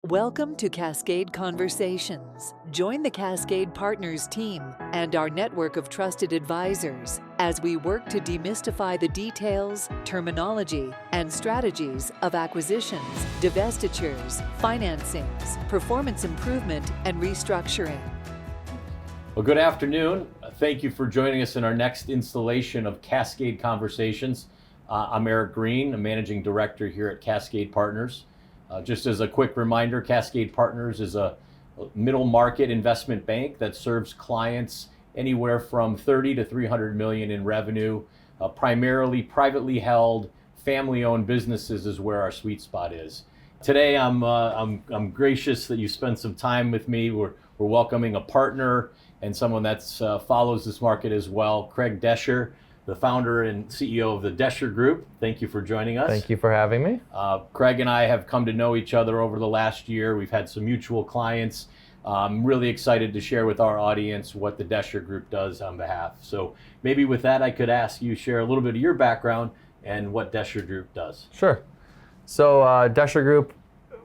Welcome to Cascade Conversations. Join the Cascade Partners team and our network of trusted advisors as we work to demystify the details, terminology, and strategies of acquisitions, divestitures, financings, performance improvement, and restructuring. Well, good afternoon. Thank you for joining us in our next installation of Cascade Conversations. I'm Eric Green, a managing director here at Cascade Partners. Just as a quick reminder, Cascade Partners is a middle market investment bank that serves clients anywhere from 30 to 300 million in revenue. Primarily privately held, family-owned businesses is where our sweet spot is. Today, I'm gracious that you spent some time with me. We're welcoming a partner and someone that follows this market as well, Craig Doescher, the founder and CEO of the Doescher Group. Thank you for joining us. Thank you for having me. Craig and I have come to know each other over the last year. We've had some mutual clients. I'm really excited to share with our audience what the Doescher Group does on behalf. So maybe with that, I could ask you share a little bit of your background and what Doescher Group does. Sure. So Doescher Group,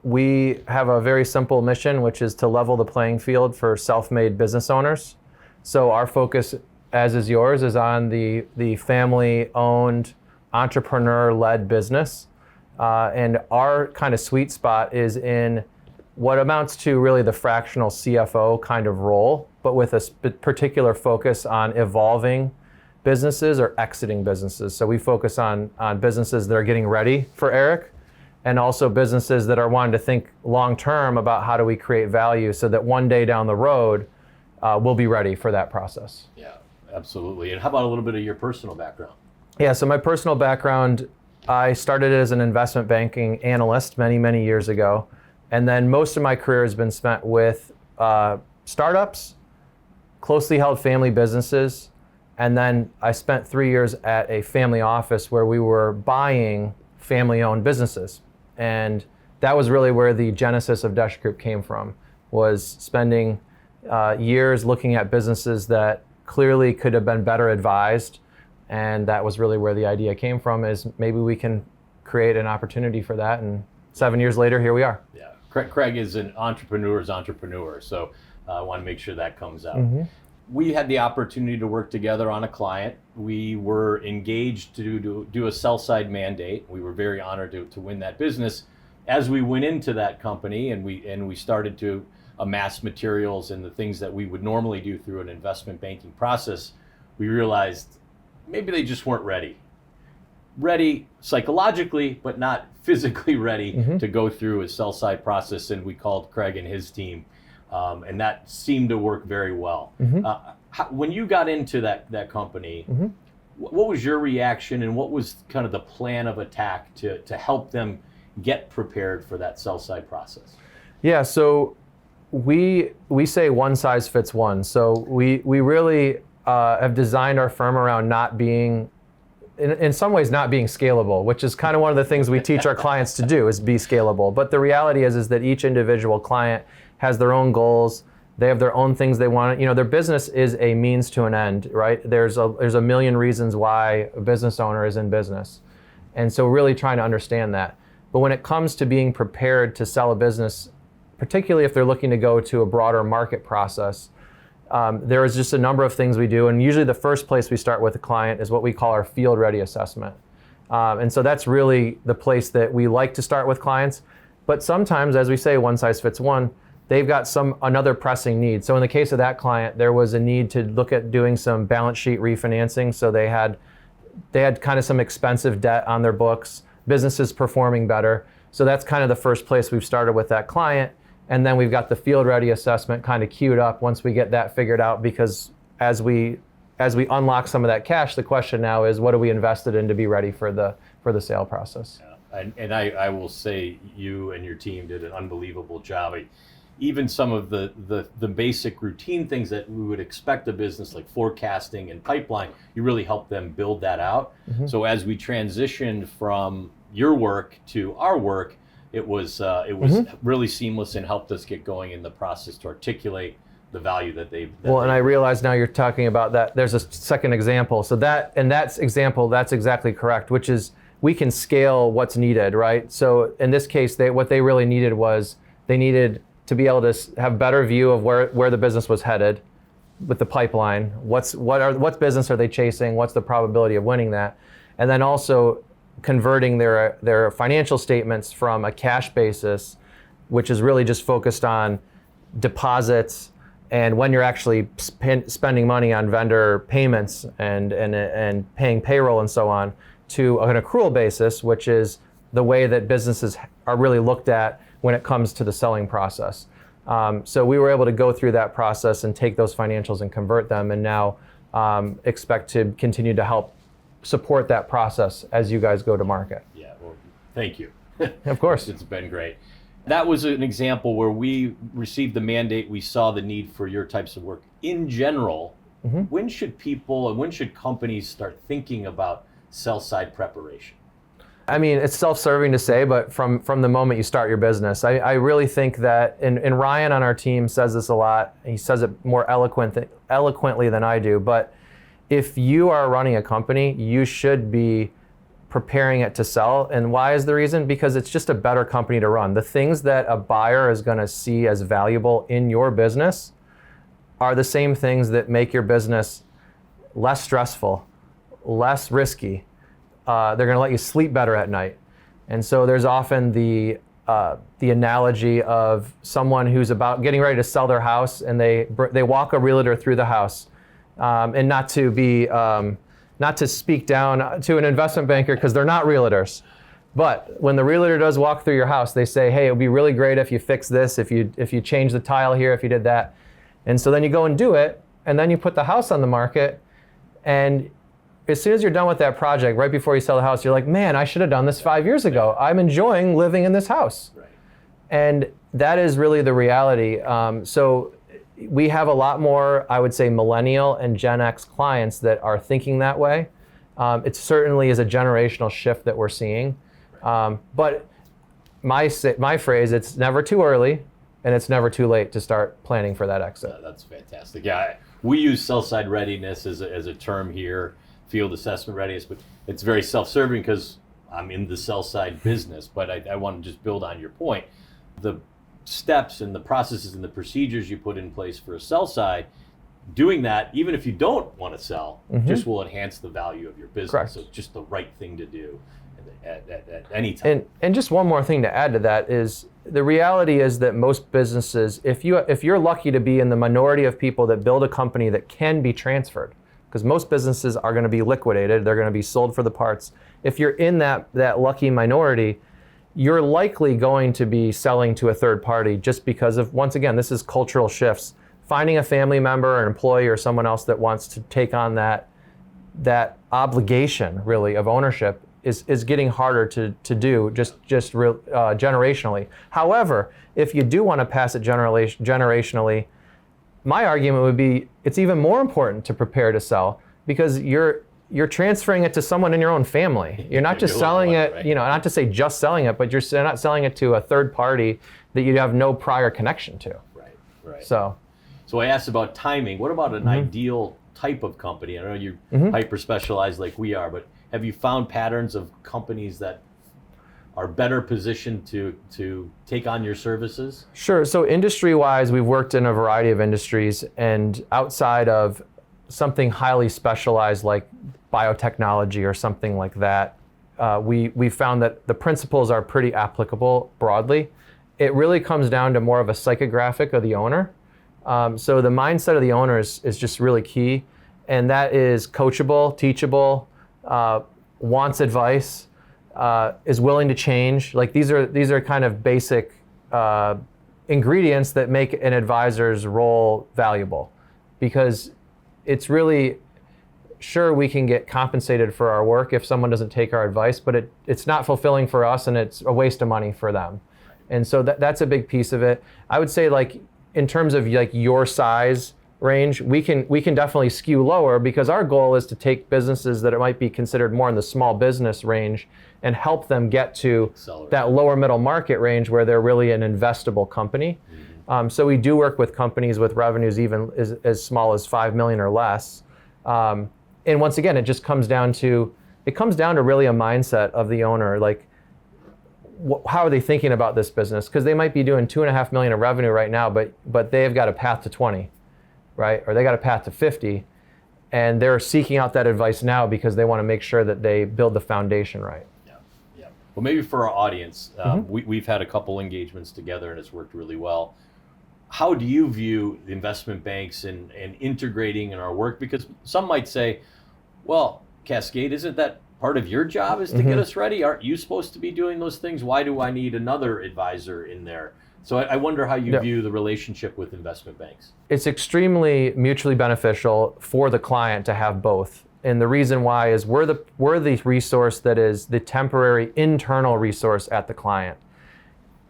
we have a very simple mission, which is to level the playing field for self-made business owners. So our focus, as is yours, is on the family-owned, entrepreneur-led business. And our kind of sweet spot is in what amounts to really the fractional CFO kind of role, but with a particular focus on evolving businesses or exiting businesses. So we focus on businesses that are getting ready for Eric, and also businesses that are wanting to think long-term about how do we create value so that one day down the road, we'll be ready for that process. Yeah. Absolutely. And how about a little bit of your personal background? Yeah, so my personal background, I started as an investment banking analyst many, many years ago. And then most of my career has been spent with startups, closely held family businesses. And then I spent 3 years at a family office where we were buying family-owned businesses. And that was really where the genesis of Doescher Group came from, was spending years looking at businesses that clearly could have been better advised, and that was really where the idea came from, is maybe we can create an opportunity for that, and 7 years later, here we are. Yeah, Craig is an entrepreneur's entrepreneur, so I want to make sure that comes out. Mm-hmm. We had the opportunity to work together on a client. We were engaged to do a sell-side mandate. We were very honored to win that business. As we went into that company and we started to amass materials and the things that we would normally do through an investment banking process, we realized maybe they just weren't ready. Ready psychologically, but not physically ready to go through a sell-side process, and we called Craig and his team, and that seemed to work very well. When you got into that company, what was your reaction, and what was kind of the plan of attack to help them get prepared for that sell-side process? Yeah, so we say one size fits one. So we really have designed our firm around not being, in some ways, not being scalable, which is kind of one of the things we teach our clients to do, is be scalable. But the reality is that each individual client has their own goals. They have their own things they want. You know, their business is a means to an end, right? There's a million reasons why a business owner is in business. And so really trying to understand that. But when it comes to being prepared to sell a business, particularly if they're looking to go to a broader market process, there is just a number of things we do. And usually the first place we start with a client is what we call our field ready assessment. And so that's really the place that we like to start with clients. But sometimes, as we say, one size fits one, they've got another pressing need. So in the case of that client, there was a need to look at doing some balance sheet refinancing. So they had kind of some expensive debt on their books, businesses performing better. So that's kind of the first place we've started with that client. And then we've got the field ready assessment kind of queued up once we get that figured out, because as we unlock some of that cash, the question now is, what do we invested in to be ready for the sale process? Yeah. And I will say you and your team did an unbelievable job. Even some of the basic routine things that we would expect a business like forecasting and pipeline, you really helped them build that out. So as we transitioned from your work to our work, it was really seamless and helped us get going in the process to articulate the value that they've. And I realize now you're talking about that. There's a second example. So that's exactly correct, which is we can scale what's needed, right? So in this case, what they really needed was They needed to be able to have better view of where the business was headed with the pipeline. What business are they chasing? What's the probability of winning that? And then also converting their financial statements from a cash basis, which is really just focused on deposits and when you're actually spending money on vendor payments and paying payroll and so on, to an accrual basis, which is the way that businesses are really looked at when it comes to the selling process. So we were able to go through that process and take those financials and convert them, and now expect to continue to help support that process as you guys go to market. Yeah, well, thank you. Of course. It's been great. That was an example where we received the mandate, we saw the need for your types of work. In general, when should people and when should companies start thinking about sell-side preparation? I mean, it's self-serving to say, but from the moment you start your business, I really think that, and Ryan on our team says this a lot, he says it more eloquently than I do, but if you are running a company, you should be preparing it to sell. And why is the reason? Because it's just a better company to run. The things that a buyer is going to see as valuable in your business are the same things that make your business less stressful, less risky. They're going to let you sleep better at night. And so there's often the analogy of someone who's about getting ready to sell their house, and they walk a realtor through the house, and not to speak down to an investment banker, because they're not realtors. But when the realtor does walk through your house, they say, hey, it would be really great if you fix this, if you change the tile here, if you did that. And so then you go and do it, and then you put the house on the market, and as soon as you're done with that project, right before you sell the house, you're like, man, I should have done this 5 years ago. I'm enjoying living in this house. Right. And that is really the reality. So we have a lot more, I would say, millennial and Gen X clients that are thinking that way. It certainly is a generational shift that we're seeing. But my phrase, it's never too early and it's never too late to start planning for that exit. That's fantastic. Yeah, we use sell-side readiness as a term here, field assessment readiness, but it's very self-serving because I'm in the sell-side business. But I want to just build on your point. The steps and the processes and the procedures you put in place for a sell side, doing that, even if you don't want to sell, just will enhance the value of your business. Correct. So it's just the right thing to do at any time. And just one more thing to add to that is the reality is that most businesses, if you're lucky to be in the minority of people that build a company that can be transferred, because most businesses are going to be liquidated, they're going to be sold for the parts. If you're in that lucky minority, you're likely going to be selling to a third party just because of, once again, this is cultural shifts. Finding a family member, an employee, or someone else that wants to take on that obligation, really, of ownership is getting harder to do generationally. However, if you do want to pass it generationally, my argument would be it's even more important to prepare to sell, because you're transferring it to someone in your own family. You're not just selling it, right? Not to say just selling it, but you're not selling it to a third party that you have no prior connection to. Right. So I asked about timing. What about an ideal type of company? I know you're hyper specialized like we are, but have you found patterns of companies that are better positioned to take on your services? Sure. So industry-wise, we've worked in a variety of industries, and outside of something highly specialized like biotechnology or something like that, we found that the principles are pretty applicable broadly. It really comes down to more of a psychographic of the owner. So the mindset of the owner is just really key, and that is coachable, teachable, wants advice, is willing to change. Like these are kind of basic ingredients that make an advisor's role valuable, because it's really, sure, we can get compensated for our work if someone doesn't take our advice, but it's not fulfilling for us, and it's a waste of money for them. And so that's a big piece of it. I would say, like, in terms of like your size range, we can definitely skew lower, because our goal is to take businesses that it might be considered more in the small business range and help them get to that lower middle market range where they're really an investable company. So we do work with companies with revenues even as small as 5 million or less. And once again, it just comes down to really a mindset of the owner. Like, how are they thinking about this business? Because they might be doing $2.5 million of revenue right now, but they've got a path to 20, right? Or they got a path to 50, and they're seeking out that advice now because they want to make sure that they build the foundation right. Yeah. Well, maybe for our audience, we've had a couple engagements together and it's worked really well. How do you view the investment banks and integrating in our work? Because some might say, well, Cascade, isn't that part of your job is to get us ready? Aren't you supposed to be doing those things? Why do I need another advisor in there? So I wonder how you view the relationship with investment banks. It's extremely mutually beneficial for the client to have both. And the reason why is we're the resource that is the temporary internal resource at the client.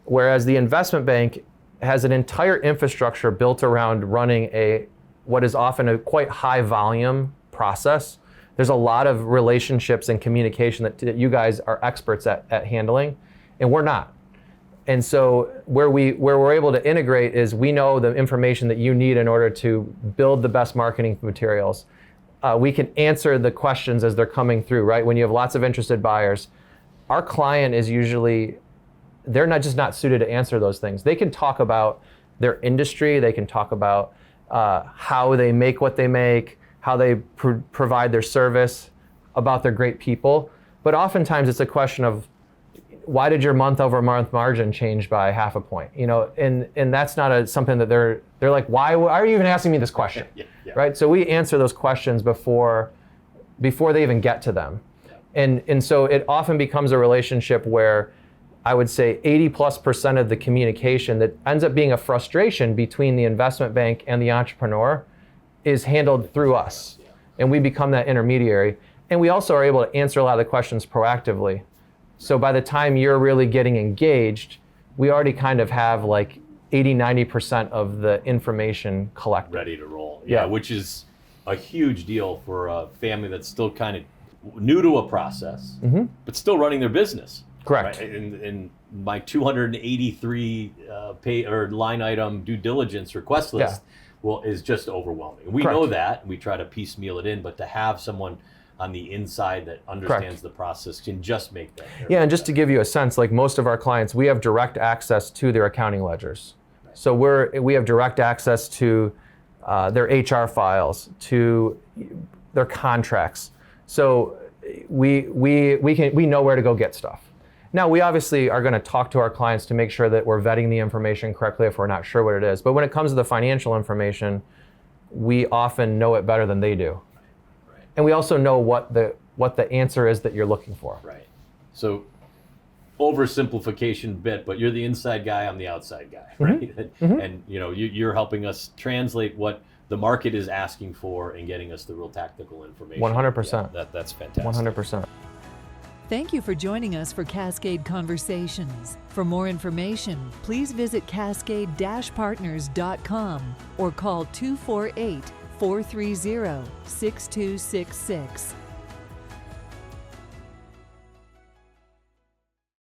Whereas the investment bank has an entire infrastructure built around running what is often a quite high volume process. There's a lot of relationships and communication that you guys are experts at handling, and we're not. And so where we're able to integrate is we know the information that you need in order to build the best marketing materials. We can answer the questions as they're coming through, right? When you have lots of interested buyers, our client is usually, they're not suited to answer those things. They can talk about their industry, they can talk about how they make what they make, how they provide their service, about their great people. But oftentimes it's a question of, why did your month-over-month margin change by 0.5 point? And that's not something that they're like, why are you even asking me this question? Right? So we answer those questions before they even get to them. And so it often becomes a relationship where I would say 80+% of the communication that ends up being a frustration between the investment bank and the entrepreneur is handled through us. And we become that intermediary. And we also are able to answer a lot of the questions proactively. So by the time you're really getting engaged, we already kind of have like 80-90% of the information collected. Ready to roll. Yeah, which is a huge deal for a family that's still kind of new to a process, but still running their business. Correct. Right? And my 283 line item due diligence request list is just overwhelming. We know that, and we try to piecemeal it in, but to have someone on the inside that understands the process can just make that. Yeah, and just to give you a sense, like most of our clients, we have direct access to their accounting ledgers. Right. So we have direct access to their HR files, to their contracts. So we know where to go get stuff. Now, we obviously are going to talk to our clients to make sure that we're vetting the information correctly if we're not sure what it is. But when it comes to the financial information, we often know it better than they do. Right. And we also know what the answer is that you're looking for. Right. So oversimplification bit, but you're the inside guy, I'm the outside guy, right? And you're helping us translate what the market is asking for and getting us the real tactical information. 100%. Yeah, that's fantastic. 100%. Thank you for joining us for Cascade Conversations. For more information, please visit cascade-partners.com or call 248-430-6266.